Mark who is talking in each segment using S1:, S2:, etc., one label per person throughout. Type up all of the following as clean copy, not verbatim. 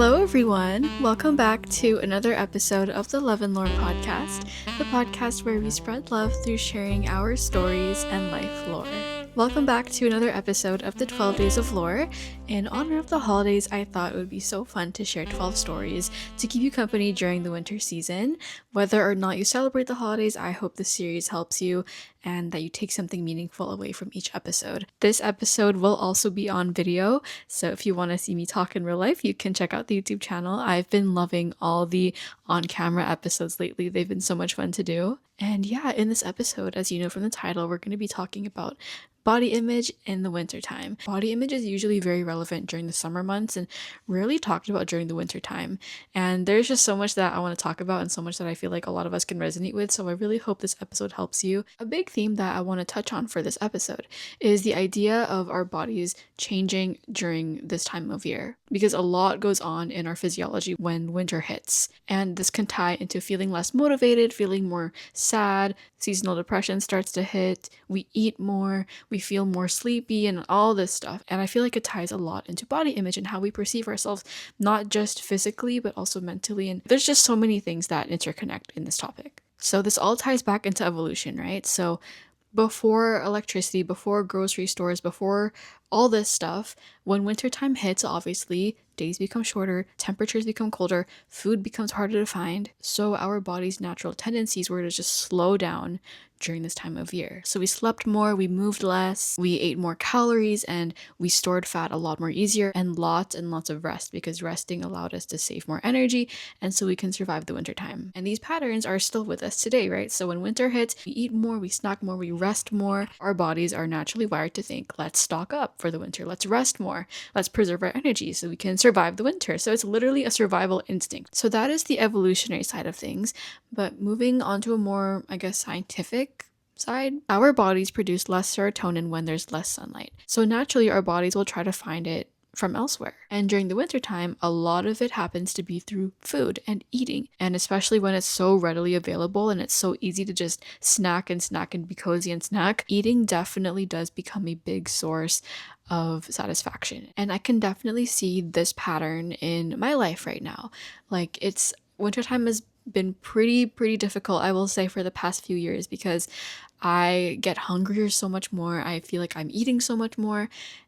S1: Hello, everyone. Welcome back to another episode of the Love and Lore podcast, the podcast where we spread love through sharing our stories and life lore. Welcome back to another episode of the 12 Days of Lore. In honor of the holidays, I thought it would be so fun to share 12 stories to keep you company during the winter season. Whether or not you celebrate the holidays, I hope this series helps you and that you take something meaningful away from each episode. This episode will also be on video, so if you want to see me talk in real life, you can check out the YouTube channel. I've been loving all the on-camera episodes lately. They've been so much fun to do. And yeah, in this episode, as you know from the title, we're going to be talking about body image in the wintertime. Body image is usually very relevant during the summer months and rarely talked about during the winter time. And there's just so much that I want to talk about and so much that I feel like a lot of us can resonate with. So I really hope this episode helps you. A big theme that I want to touch on for this episode is the idea of our bodies changing during this time of year, because a lot goes on in our physiology when winter hits. And this can tie into feeling less motivated, feeling more sad, seasonal depression starts to hit, we eat more, we feel more sleepy and all this stuff. And I feel like it ties a lot into body image and how we perceive ourselves, not just physically, but also mentally. And there's just so many things that interconnect in this topic. So this all ties back into evolution, right? So before electricity, before grocery stores, before all this stuff, when wintertime hits, obviously, days become shorter, temperatures become colder, food becomes harder to find. So our body's natural tendencies were to just slow down during this time of year. So we slept more, we moved less, we ate more calories, and we stored fat a lot more easier, and lots of rest, because resting allowed us to save more energy, and so we can survive the wintertime. And these patterns are still with us today, right? So when winter hits, we eat more, we snack more, we rest more. Our bodies are naturally wired to think, let's stock up for the winter, let's rest more, let's preserve our energy so we can survive the winter. So it's literally a survival instinct. So that is the evolutionary side of things. But moving on to a more, scientific side, our bodies produce less serotonin when there's less sunlight. So naturally, our bodies will try to find it from elsewhere. And during the wintertime, a lot of it happens to be through food and eating. And especially when it's so readily available and it's so easy to just snack and be cozy and snack, eating definitely does become a big source of satisfaction. And I can definitely see this pattern in my life right now. Like, it's wintertime has been pretty difficult, I will say, for the past few years, because I get hungrier so much more. I feel like I'm eating so much more,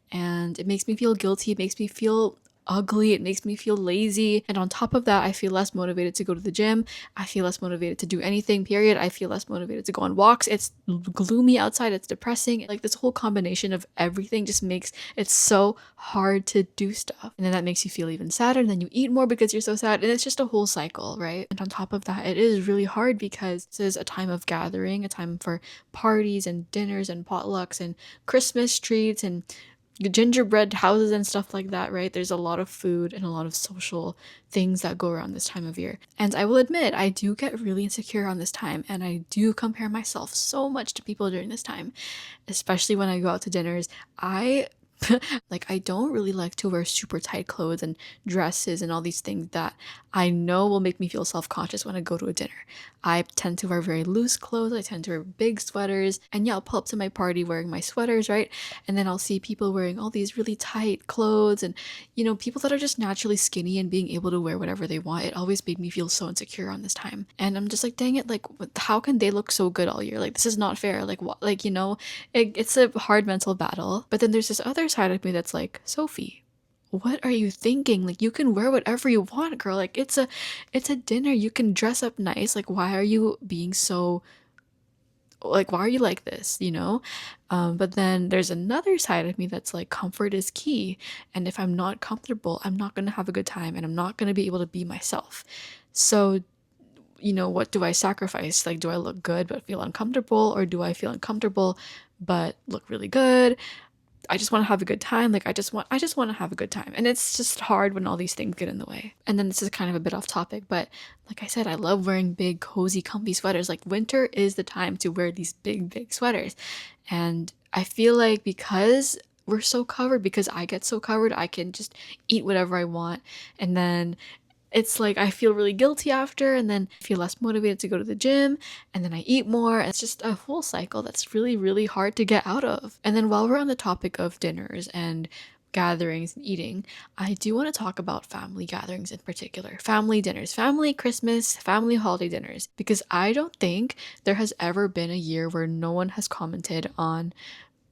S1: and it makes me feel guilty. It makes me feel ugly. It makes me feel lazy. And on top of that, I feel less motivated to go to the gym. I feel less motivated to do anything, period. I feel less motivated to go on walks. It's gloomy outside. It's depressing. Like, this whole combination of everything just makes it so hard to do stuff. And then that makes you feel even sadder. And then you eat more because you're so sad. And it's just a whole cycle, right? And on top of that, it is really hard because this is a time of gathering, a time for parties and dinners and potlucks and Christmas treats and gingerbread houses and stuff like that, right? There's a lot of food and a lot of social things that go around this time of year. And I will admit, I do get really insecure on this time, and I do compare myself so much to people during this time, especially when I go out to dinners. I don't really like to wear super tight clothes and dresses and all these things that I know will make me feel self-conscious when I go to a dinner. I tend to wear very loose clothes. I tend to wear big sweaters. And yeah, I'll pull up to my party wearing my sweaters, right? And then I'll see people wearing all these really tight clothes and, people that are just naturally skinny and being able to wear whatever they want. It always made me feel so insecure on this time. And I'm just like, dang it, like, how can they look so good all year? Like, this is not fair. Like, what? Like, it's a hard mental battle. But then there's this other side of me that's like, Sophie, what are you thinking? Like, you can wear whatever you want, girl. Like, it's a dinner. You can dress up nice. Like, why are you being so, like, why are you like this, But then there's another side of me that's like, comfort is key. And if I'm not comfortable, I'm not going to have a good time and I'm not going to be able to be myself. So, what do I sacrifice? Like, do I look good but feel uncomfortable, or do I feel uncomfortable but look really good? I just want to have a good time. Like, I just want to have a good time. And it's just hard when all these things get in the way. And then this is kind of a bit off topic, but like I said, I love wearing big, cozy, comfy sweaters. Like, winter is the time to wear these big sweaters. And I feel like because we're so covered, because I get so covered, I can just eat whatever I want. And then it's like I feel really guilty after, and then I feel less motivated to go to the gym, and then I eat more. It's just a whole cycle that's really hard to get out of. And then while we're on the topic of dinners and gatherings and eating, I do want to talk about family gatherings in particular. Family dinners, family Christmas, family holiday dinners, because I don't think there has ever been a year where no one has commented on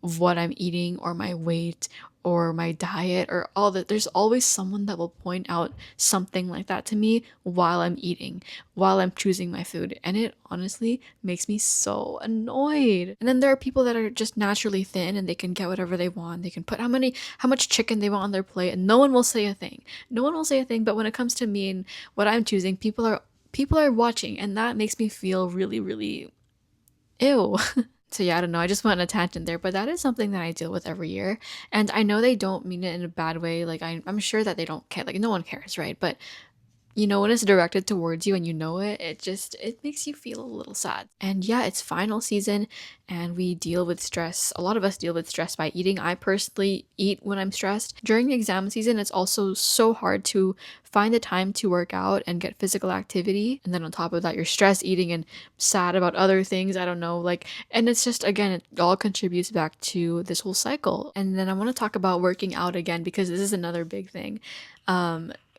S1: what I'm eating or my weight or my diet or all that. There's always someone that will point out something like that to me while I'm eating, while I'm choosing my food. And it honestly makes me so annoyed. And then there are people that are just naturally thin and they can get whatever they want. They can put how much chicken they want on their plate and no one will say a thing. No one will say a thing, but when it comes to me and what I'm choosing, people are watching and that makes me feel really, really ew. So yeah, I don't know. I just went on a tangent there, but that is something that I deal with every year. And I know they don't mean it in a bad way. Like I'm sure that they don't care. Like no one cares, right? But when it's directed towards you and you know it, it makes you feel a little sad. And yeah, it's final season and we deal with stress. A lot of us deal with stress by eating. I personally eat when I'm stressed. During exam season, it's also so hard to find the time to work out and get physical activity. And then on top of that, you're stressed eating and sad about other things. I don't know. And it's just, again, it all contributes back to this whole cycle. And then I want to talk about working out again because this is another big thing.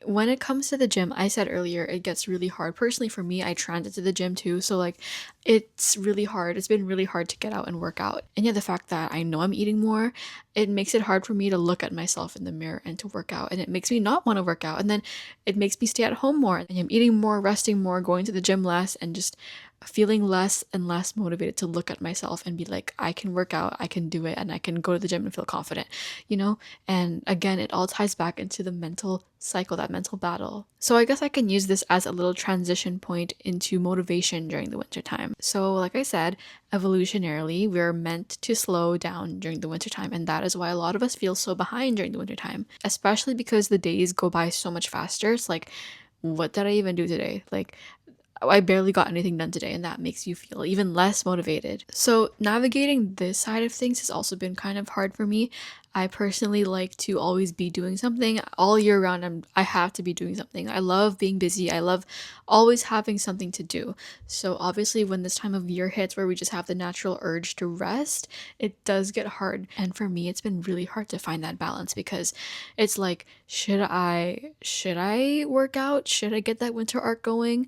S1: When it comes to the gym, I said earlier, it gets really hard. Personally, for me, I transit to the gym too. So, it's really hard. It's been really hard to get out and work out. And yeah, the fact that I know I'm eating more, it makes it hard for me to look at myself in the mirror and to work out. And it makes me not want to work out. And then it makes me stay at home more. And I'm eating more, resting more, going to the gym less, and just feeling less and less motivated to look at myself and be like, I can work out, I can do it, and I can go to the gym and feel confident, And again, it all ties back into the mental cycle, that mental battle. So I guess I can use this as a little transition point into motivation during the winter time. So like I said, evolutionarily, we're meant to slow down during the winter time, and that is why a lot of us feel so behind during the winter time, especially because the days go by so much faster. It's like, what did I even do today? I barely got anything done today, and that makes you feel even less motivated. So navigating this side of things has also been kind of hard for me. I personally like to always be doing something all year round. I have to be doing something. I love being busy. I love always having something to do. So obviously when this time of year hits where we just have the natural urge to rest, it does get hard. And for me, it's been really hard to find that balance because it's like, should I work out? Should I get that winter arc going?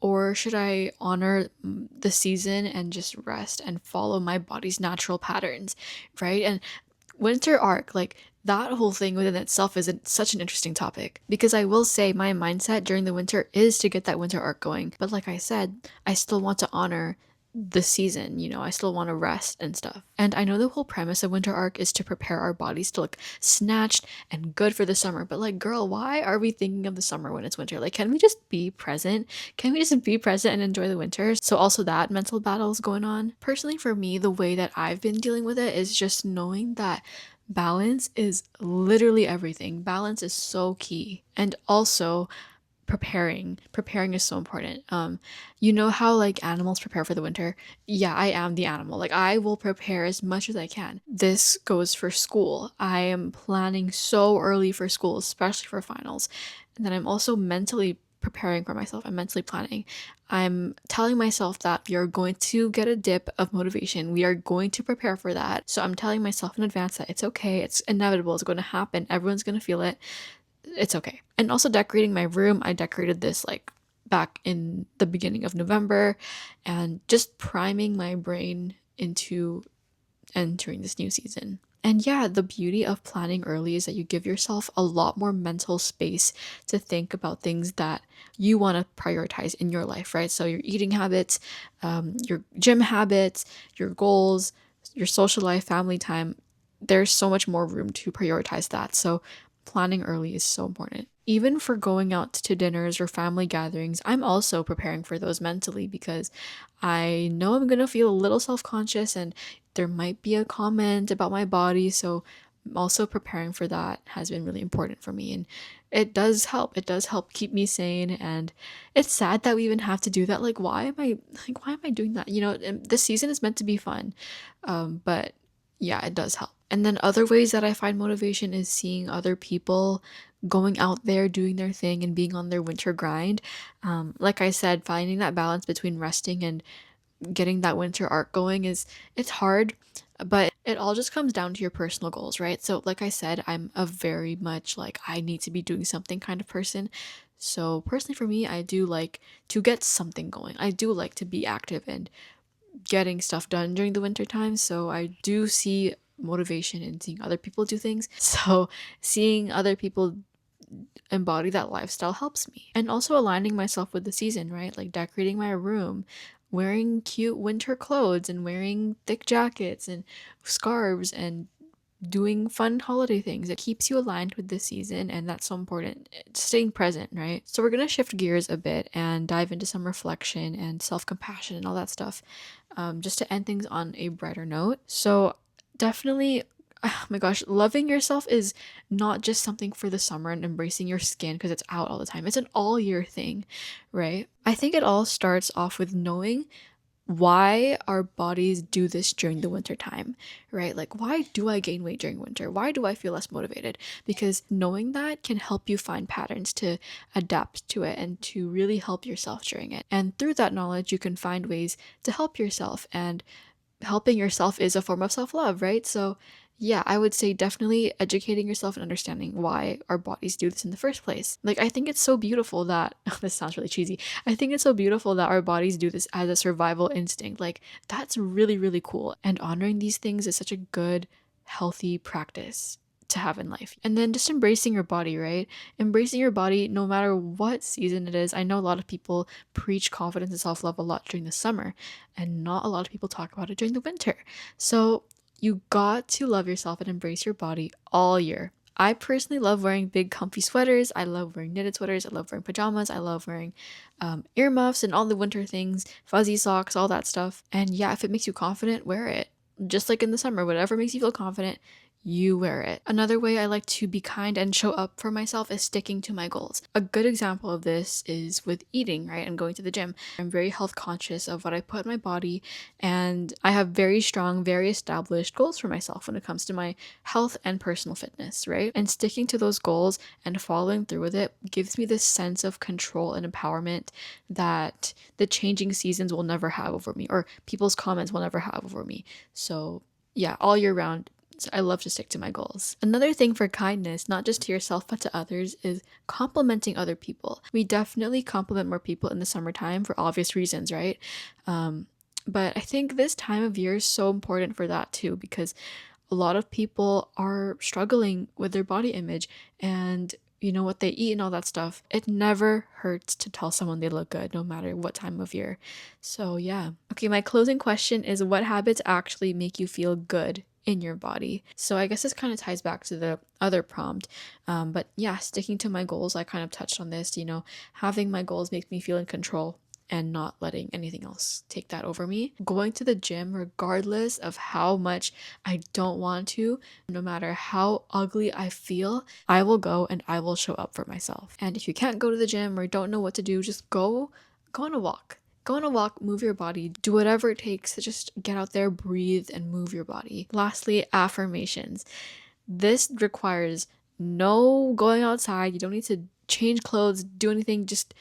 S1: Or should I honor the season and just rest and follow my body's natural patterns, right? And winter arc, that whole thing within itself is such an interesting topic because I will say my mindset during the winter is to get that winter arc going. But like I said, I still want to honor the season, I still want to rest and stuff. And I know the whole premise of winter arc is to prepare our bodies to look snatched and good for the summer, but girl, why are we thinking of the summer when it's winter? Can we just be present? Can we just be present and enjoy the winter? So also that mental battle is going on. Personally, for me, the way that I've been dealing with it is just knowing that balance is literally everything. Balance is so key. And also preparing is so important. You know how animals prepare for the winter? Yeah, I am the animal. I will prepare as much as I can. This goes for school. I am planning so early for school, especially for finals. And then I'm also mentally preparing for myself. I'm mentally planning. I'm telling myself that we are going to get a dip of motivation. We are going to prepare for that. So I'm telling myself in advance that it's okay. It's inevitable. It's going to happen. Everyone's going to feel it. It's okay. And also decorating my room. I decorated this back in the beginning of November and just priming my brain into entering this new season. And yeah, the beauty of planning early is that you give yourself a lot more mental space to think about things that you want to prioritize in your life, right? So your eating habits, your gym habits, your goals, your social life, family time. There's so much more room to prioritize that. So planning early is so important. Even for going out to dinners or family gatherings, I'm also preparing for those mentally because I know I'm going to feel a little self-conscious and there might be a comment about my body. So also preparing for that has been really important for me. And it does help. It does help keep me sane. And it's sad that we even have to do that. Why am I doing that? This season is meant to be fun. But yeah, it does help. And then other ways that I find motivation is seeing other people going out there doing their thing and being on their winter grind. Like I said, finding that balance between resting and getting that winter arc going it's hard, but it all just comes down to your personal goals, right? So like I said, I'm a very much like I need to be doing something kind of person. So personally for me, I do like to get something going. I do like to be active and getting stuff done during the winter time. So I do see motivation in seeing other people do things. So seeing other people embody that lifestyle helps me. And also aligning myself with the season, right? Like decorating my room, wearing cute winter clothes and wearing thick jackets and scarves and doing fun holiday things. It keeps you aligned with the season, and that's so important. Staying present, right? So we're gonna shift gears a bit and dive into some reflection and self-compassion and all that stuff, just to end things on a brighter note. So definitely, oh my gosh, loving yourself is not just something for the summer and embracing your skin because it's out all the time. It's an all year thing, right? I think it all starts off with knowing why our bodies do this during the winter time, right? Like, why do I gain weight during winter? Why do I feel less motivated? Because knowing that can help you find patterns to adapt to it and to really help yourself during it. And through that knowledge, you can find ways to help yourself, and helping yourself is a form of self-love, right? So yeah, I would say definitely educating yourself and understanding why our bodies do this in the first place. Like, I think it's so beautiful that this sounds really cheesy. I think it's so beautiful that our bodies do this as a survival instinct. Like, that's really, really cool. And honoring these things is such a good, healthy practice to have in life. And then just embracing your body, right? Embracing your body no matter what season it is. I know a lot of people preach confidence and self-love a lot during the summer, and not a lot of people talk about it during the winter. So you got to love yourself and embrace your body all year. I personally love wearing big comfy sweaters. I love wearing knitted sweaters. I love wearing pajamas. I love wearing earmuffs and all the winter things, fuzzy socks, all that stuff. And yeah, if it makes you confident, wear it. Just like in the summer, whatever makes you feel confident, you wear it. Another way I like to be kind and show up for myself is sticking to my goals. A good example of this is with eating, right? And going to the gym. I'm very health conscious of what I put in my body, and I have very strong, very established goals for myself when it comes to my health and personal fitness, right? And sticking to those goals and following through with it gives me this sense of control and empowerment that the changing seasons will never have over me, or people's comments will never have over me. So yeah, all year round, I love to stick to my goals. Another thing for kindness, not just to yourself but to others, is complimenting other people. We definitely compliment more people in the summertime for obvious reasons, right? But I think this time of year is so important for that too, because a lot of people are struggling with their body image and what they eat and all that stuff. It never hurts to tell someone they look good no matter what time of year. So yeah. Okay, my closing question is, what habits actually make you feel good in your body? So I guess this kind of ties back to the other prompt, but yeah, sticking to my goals. I kind of touched on this. Having my goals makes me feel in control and not letting anything else take that over me. Going to the gym, regardless of how much I don't want to, no matter how ugly I feel, I will go and I will show up for myself. And if you can't go to the gym or don't know what to do, just go on a walk. Go on a walk, move your body, do whatever it takes to just get out there, breathe, and move your body. Lastly, affirmations. This requires no going outside. You don't need to change clothes, do anything. Just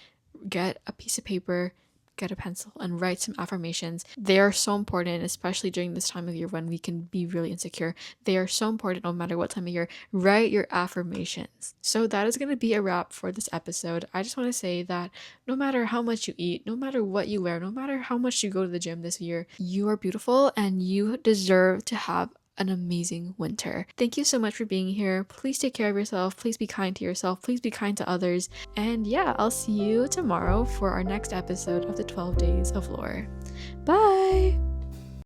S1: get a piece of paper, get a pencil, and write some affirmations. They are so important, especially during this time of year when we can be really insecure. They are so important no matter what time of year. Write your affirmations. So that is going to be a wrap for this episode. I just want to say that no matter how much you eat, no matter what you wear, no matter how much you go to the gym this year, you are beautiful and you deserve to have an amazing winter. Thank you so much for being here. Please take care of yourself. Please be kind to yourself. Please be kind to others. And yeah, I'll see you tomorrow for our next episode of the 12 Days of Lore. Bye!